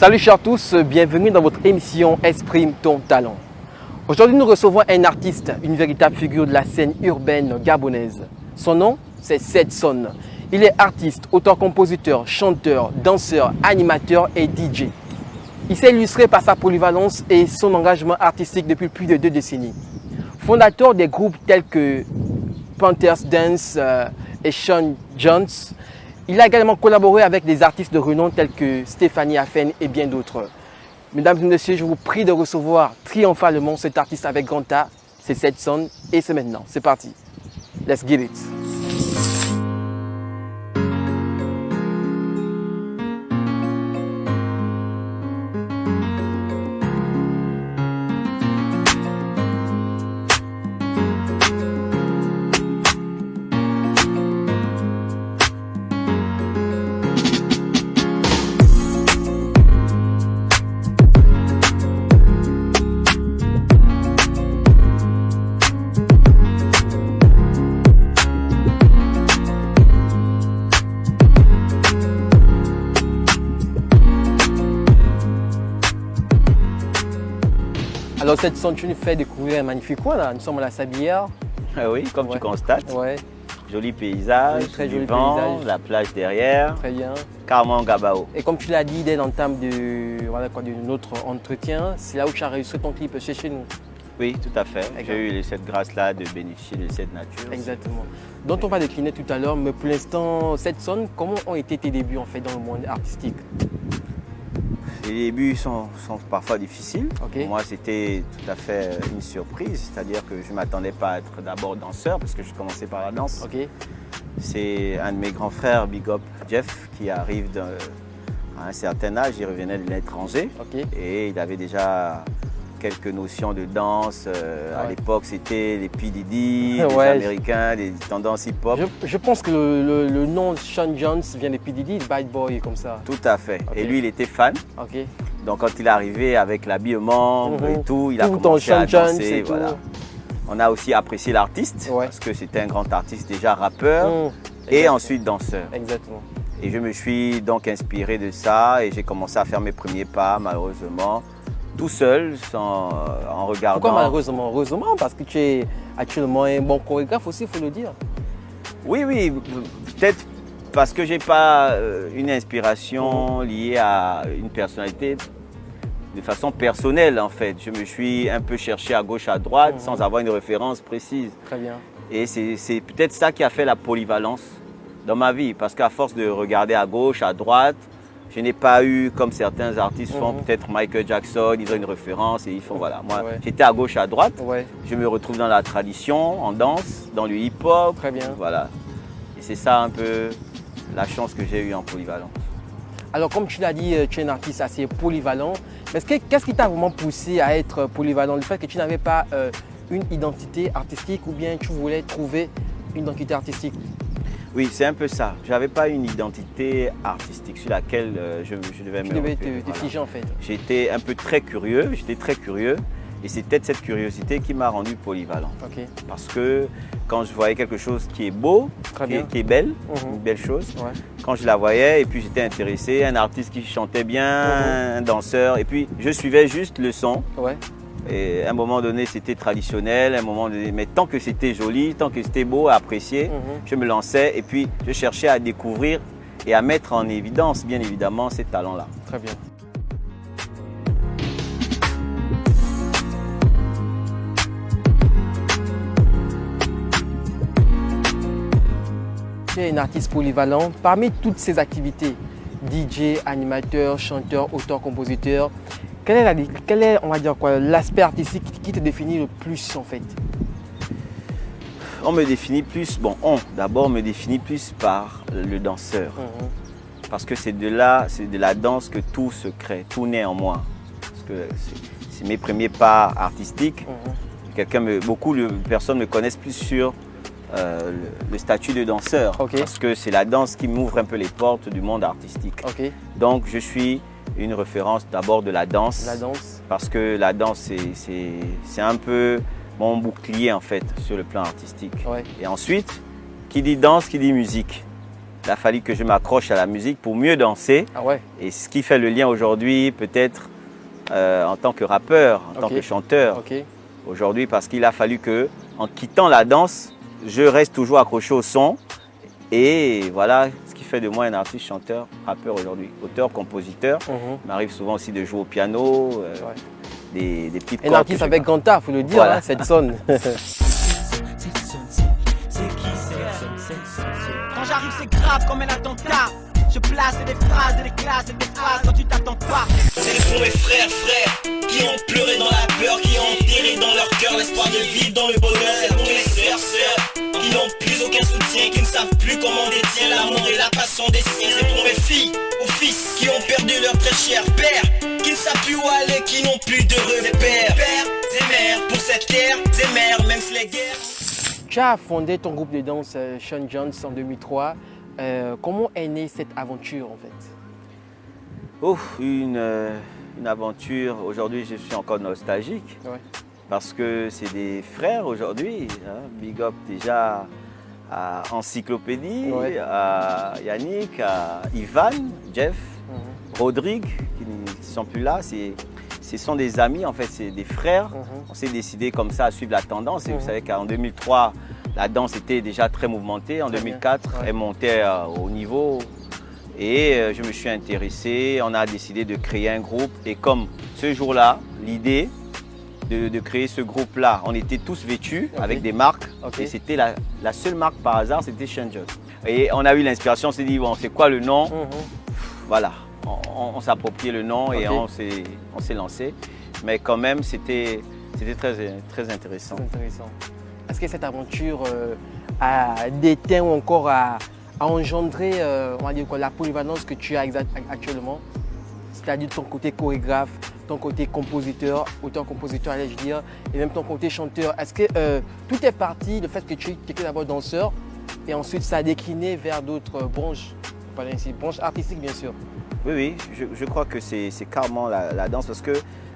Salut chers tous, bienvenue dans votre émission Exprime ton talent. Aujourd'hui nous recevons un artiste, une véritable figure de la scène urbaine gabonaise. Son nom, c'est Sedson. Il est artiste, auteur-compositeur, chanteur, danseur, animateur et DJ. Il s'est illustré par sa polyvalence et son engagement artistique depuis plus de 2 décennies. Fondateur des groupes tels que Panthers Dance et Sean Jones, il a également collaboré avec des artistes de renom tels que Stéphanie Afen et bien d'autres. Mesdames et messieurs, je vous prie de recevoir triomphalement cet artiste avec grand A, c'est Sedson et c'est maintenant. C'est parti. Let's get it. Alors Sedson, tu nous fais découvrir un magnifique coin là, nous sommes à la Sablière. Oui, comme tu constates. Ouais. Joli paysage, Oui, très du joli vent, paysage. la plage derrière, Très bien. carrément Gabao. Et comme tu l'as dit dès l'entame de notre entretien, c'est là où tu as réussi ton clip chez nous. Oui, tout à fait. Exact. J'ai eu cette grâce-là de bénéficier de cette nature. Exactement. Dont on va décliner tout à l'heure, mais pour l'instant, Sedson, comment ont été tes débuts en fait dans le monde artistique? Les débuts sont parfois difficiles. Ok. Pour moi, c'était tout à fait une surprise, c'est-à-dire que je ne m'attendais pas à être d'abord danseur parce que je commençais par la danse. Ok. C'est un de mes grands frères, Big Up Jeff, qui arrive à un certain âge, il revenait de l'étranger Ok. et il avait déjà quelques notions de danse. À Ouais. l'époque, c'était les P. Diddy, les Ouais. Américains, les tendances hip-hop. Je pense que le nom Sean Jones vient de P. Diddy, Bad Boy comme ça. Tout à fait. Ok. Et lui, il était fan. Ok. Donc, quand il est arrivé avec l'habillement et tout, il a Tout en commencé à Sean Jones danser. et tout. Voilà. On a aussi apprécié l'artiste Ouais. parce que c'était un grand artiste déjà rappeur Mmh. et Exactement. ensuite danseur. Exactement. Et je me suis donc inspiré de ça et j'ai commencé à faire mes premiers pas, malheureusement, tout seul, en regardant. Pourquoi malheureusement? Heureusement, parce que tu es actuellement un bon chorégraphe aussi, il faut le dire. Oui, oui, peut-être parce que je n'ai pas une inspiration liée à une personnalité de façon personnelle en fait. Je me suis un peu cherché à gauche, à droite sans avoir une référence précise. Très bien. Et c'est peut-être ça qui a fait la polyvalence dans ma vie parce qu'à force de regarder à gauche, à droite, je n'ai pas eu, comme certains artistes font, peut-être Michael Jackson, ils ont une référence et ils font voilà. Moi, Ouais. j'étais à gauche, à droite. Ouais. Je me retrouve dans la tradition, en danse, dans le hip-hop. Très bien. Voilà. Et c'est ça un peu la chance que j'ai eue en polyvalence. Alors, comme tu l'as dit, tu es un artiste assez polyvalent. Mais qu'est-ce qui t'a vraiment poussé à être polyvalent? Le fait que tu n'avais pas une identité artistique ou bien tu voulais trouver une identité artistique? Oui, c'est un peu ça. Je n'avais pas une identité artistique sur laquelle je devais Tu me devais repérer. te Voilà. figer en fait. J'étais un peu très curieux, et c'est peut-être cette curiosité qui m'a rendu polyvalent. Ok. Parce que quand je voyais quelque chose qui est beau, Très bien. qui est belle, Mhm. une belle chose, Ouais. quand je la voyais et puis j'étais intéressé, un artiste qui chantait bien, un danseur, et puis je suivais juste le son. Ouais. Et à un moment donné, c'était traditionnel, à un moment donné, mais tant que c'était joli, tant que c'était beau à apprécier, je me lançais et puis je cherchais à découvrir et à mettre en évidence, bien évidemment, ces talents-là. Très bien. Tu es un artiste polyvalent. Parmi toutes ces activités, DJ, animateur, chanteur, auteur, compositeur, quel est, on va dire quoi, l'aspect artistique qui te définit le plus en fait? On me définit plus, d'abord on me définit plus par le danseur. Parce que c'est de la danse que tout se crée, tout naît en moi. Parce que c'est mes premiers pas artistiques. Beaucoup de personnes me connaissent plus sur le statut de danseur. Ok. Parce que c'est la danse qui m'ouvre un peu les portes du monde artistique. Ok. Donc je suis une référence d'abord de la danse. La danse. Parce que la danse, c'est un peu mon bouclier en fait sur le plan artistique. Ouais. Et ensuite, qui dit danse, qui dit musique. Il a fallu que je m'accroche à la musique pour mieux danser. Ah ouais. Et ce qui fait le lien aujourd'hui, peut-être en tant que rappeur, en tant que chanteur. Ok. Aujourd'hui, parce qu'il a fallu que, en quittant la danse, je reste toujours accroché au son. Et voilà ce qui fait de moi un artiste, chanteur, rappeur aujourd'hui. Auteur, compositeur. Il m'arrive souvent aussi de jouer au piano, des petites cordes. Un artiste avec grand art, il faut le dire, Voilà. hein, Setson. Quand j'arrive c'est grave comme un attentat. Je place des phrases et des classes et des phrases quand tu t'attends pas. C'est pour mes frères qui ont pleuré dans la peur, qui ont enterré dans leur cœur l'espoir de vivre dans le bonheur. C'est pour mes sœurs qui n'ont plus aucun soutien, qui ne savent plus comment détient l'amour et la passion des siens. C'est pour mes filles ou fils qui ont perdu leur très cher père, qui ne savent plus où aller, qui n'ont plus d'heureux pères. Pères et mères pour cette terre, et mères, même si les guerres. Tu as fondé ton groupe de danse Sean Jones en 2003. Comment est née cette aventure en fait? Oh, une aventure. Aujourd'hui, je suis encore nostalgique. Ouais. Parce que c'est des frères aujourd'hui. Hein. Big up déjà à Encyclopédie, Ouais. à Yannick, à Ivan, Jeff, Rodrigue, qui ne sont plus là. Ce sont des amis, en fait, c'est des frères. On s'est décidé comme ça à suivre la tendance. Et vous savez qu'en 2003, la danse était déjà très mouvementée. En 2004, elle montait au niveau. Et je me suis intéressé. On a décidé de créer un groupe. Et comme ce jour-là, l'idée de créer ce groupe-là, on était tous vêtus avec des marques. Et c'était la seule marque par hasard, c'était Sean Jones. Et on a eu l'inspiration, on s'est dit, bon, c'est quoi le nom? Voilà. On s'est approprié le nom et on s'est lancé. Mais quand même, c'était très, très intéressant. C'est intéressant. Est-ce que cette aventure a déteint ou encore a engendré on va dire quoi, la polyvalence que tu as actuellement? C'est-à-dire ton côté chorégraphe, ton côté compositeur, auteur-compositeur, allais-je dire, et même ton côté chanteur. Est-ce que tout est parti du fait que tu étais d'abord danseur et ensuite ça a décliné vers d'autres branches, pas ainsi, branches artistiques bien sûr? Oui, je crois que c'est carrément la danse parce que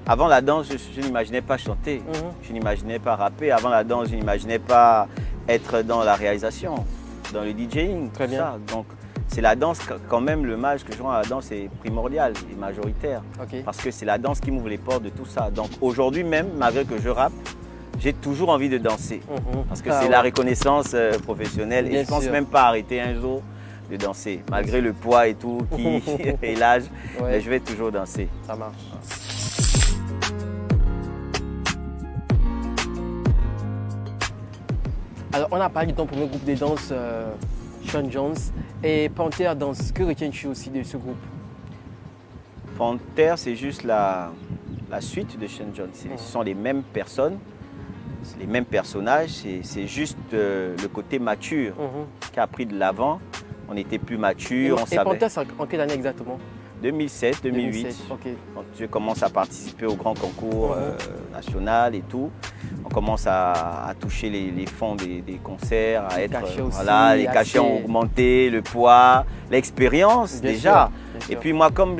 avant la danse, je n'imaginais pas chanter, je n'imaginais pas rapper. Avant la danse, je n'imaginais pas être dans la réalisation, dans le DJing, Très bien. ça. Donc c'est la danse, quand même, le mage que je rends à la danse est primordial et majoritaire. Parce que c'est la danse qui m'ouvre les portes de tout ça. Donc aujourd'hui même, malgré que je rappe, j'ai toujours envie de danser. Parce que c'est la reconnaissance professionnelle Bien et je ne pense sûr. même pas arrêter un jour de danser. Malgré le poids et tout et l'âge, mais je vais toujours danser. Ça marche. Alors, on a parlé de ton premier groupe de danse, Sean Jones, et Panther Danse. Que retiens-tu aussi de ce groupe? Panther, c'est juste la suite de Sean Jones. Ce sont les mêmes personnes, les mêmes personnages. C'est juste le côté mature qui a pris de l'avant. On était plus mature, on Et savait. Panther, c'est en quelle année exactement? 2007, 2008. 2007, ok. Quand je commence à participer au grand concours national et tout, on commence à toucher les fonds des concerts, à être cachets aussi, voilà, les cachets ont augmenté, le poids, l'expérience Bien déjà. sûr, bien Et sûr. puis moi, comme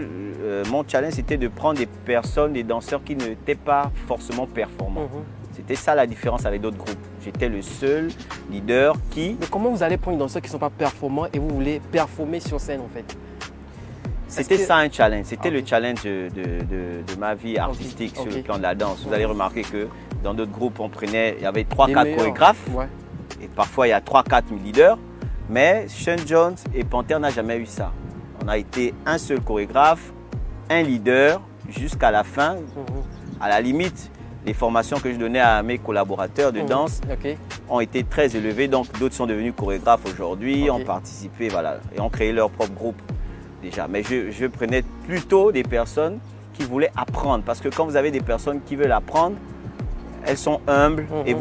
mon challenge, c'était de prendre des personnes, des danseurs qui n'étaient pas forcément performants. C'était ça la différence avec d'autres groupes. J'étais le seul leader qui... Mais comment vous allez prendre des danseurs qui ne sont pas performants et vous voulez performer sur scène en fait? C'était ça un challenge, c'était le challenge de ma vie artistique sur le plan de la danse. Vous allez remarquer que dans d'autres groupes, il y avait 3-4 chorégraphes et parfois il y a 3-4 leaders. Mais Sean Jones et Panther n'a jamais eu ça. On a été un seul chorégraphe, un leader jusqu'à la fin. À la limite, les formations que je donnais à mes collaborateurs de danse ont été très élevées. Donc d'autres sont devenus chorégraphes aujourd'hui, ont participé et ont créé leur propre groupe. Déjà. Mais je prenais plutôt des personnes qui voulaient apprendre. Parce que quand vous avez des personnes qui veulent apprendre, elles sont humbles et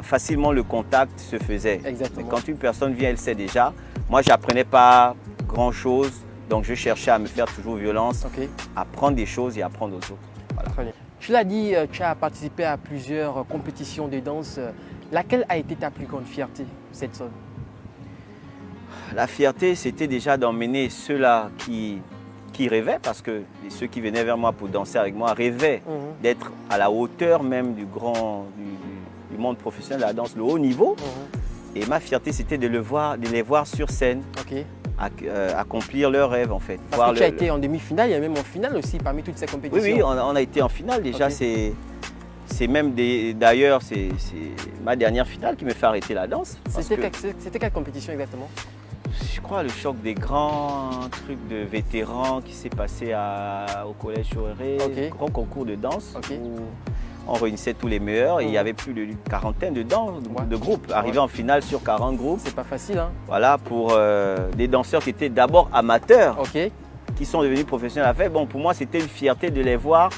facilement le contact se faisait. Exactement. Mais quand une personne vient, elle sait déjà. Moi, je n'apprenais pas grand-chose. Donc, je cherchais à me faire toujours violence, apprendre des choses et apprendre aux autres. Voilà. Très bien. Tu l'as dit, tu as participé à plusieurs compétitions de danse. Laquelle a été ta plus grande fierté, Setson? La fierté, c'était déjà d'emmener ceux-là qui rêvaient, parce que ceux qui venaient vers moi pour danser avec moi rêvaient d'être à la hauteur même du monde professionnel de la danse, le haut niveau. Et ma fierté, c'était de les voir sur scène, accomplir leur rêve en fait. Parce que tu as été en demi-finale et même en finale aussi parmi toutes ces compétitions. Oui, on a été en finale déjà. Ok. C'est même d'ailleurs c'est ma dernière finale qui me fait arrêter la danse. C'était quelle compétition exactement? Je crois le choc des grands trucs de vétérans qui s'est passé au collège Choréré, grand concours de danse où on réunissait tous les meilleurs et il y avait plus d'une quarantaine de groupes. Arrivé en finale sur 40 groupes. C'est pas facile, hein? Voilà, pour des danseurs qui étaient d'abord amateurs, qui sont devenus professionnels après. Bon, pour moi, c'était une fierté de les voir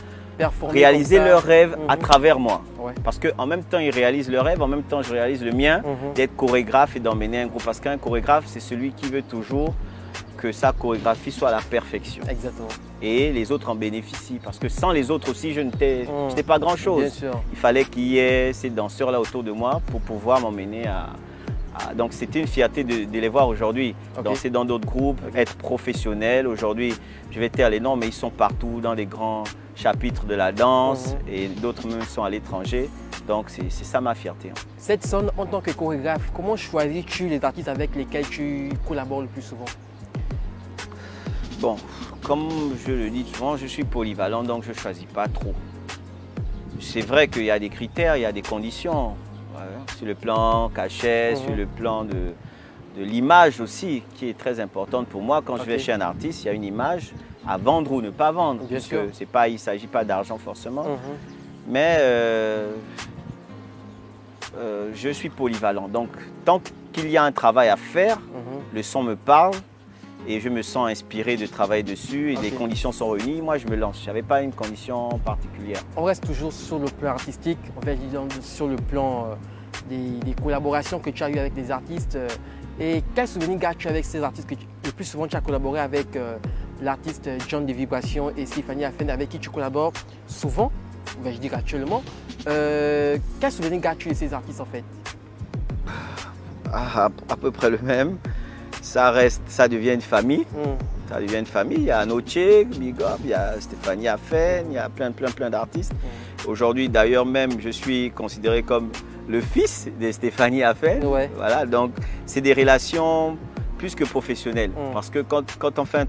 réaliser leur rêve à travers moi. Parce qu'en même temps, ils réalisent leur rêve, en même temps, je réalise le mien, d'être chorégraphe et d'emmener un groupe. Parce qu'un chorégraphe, c'est celui qui veut toujours que sa chorégraphie soit à la perfection. Exactement. Et les autres en bénéficient. Parce que sans les autres aussi, je n'étais pas grand-chose. Bien sûr. Il fallait qu'il y ait ces danseurs-là autour de moi pour pouvoir m'emmener à... Donc, c'était une fierté de les voir aujourd'hui. Danser dans d'autres groupes, être professionnel. Aujourd'hui, je vais taire les noms, mais ils sont partout dans les grands chapitres de la danse et d'autres même sont à l'étranger. Donc, c'est ça ma fierté. Setson, en tant que chorégraphe, comment choisis-tu les artistes avec lesquels tu collabores le plus souvent? Bon, comme je le dis souvent, je suis polyvalent, donc je ne choisis pas trop. C'est vrai qu'il y a des critères, il y a des conditions. Sur le plan cachet, sur le plan de l'image aussi, qui est très importante pour moi. Quand je vais chez un artiste, il y a une image à vendre ou ne pas vendre. Bien sûr. Il ne s'agit pas d'argent forcément. Mais je suis polyvalent. Donc, tant qu'il y a un travail à faire, le son me parle et je me sens inspiré de travailler dessus et les conditions sont réunies, moi je me lance. Je n'avais pas une condition particulière. On reste toujours sur le plan artistique, en fait, sur le plan des collaborations que tu as eues avec des artistes. Et quel souvenir gardes-tu avec ces artistes le plus souvent tu as collaboré avec l'artiste John des Vibrations et Stéphanie Afen avec qui tu collabores souvent, je dirais actuellement. Quel souvenir gardes-tu de ces artistes en fait? À peu près le même. Ça devient une famille. Ça devient une famille. Il y a Anoche, Big Up, il y a Stéphanie Afen, il y a plein d'artistes. Aujourd'hui, d'ailleurs, même, je suis considéré comme le fils de Stéphanie Afen. Voilà, donc, c'est des relations plus que professionnelles. Parce que quand on fait un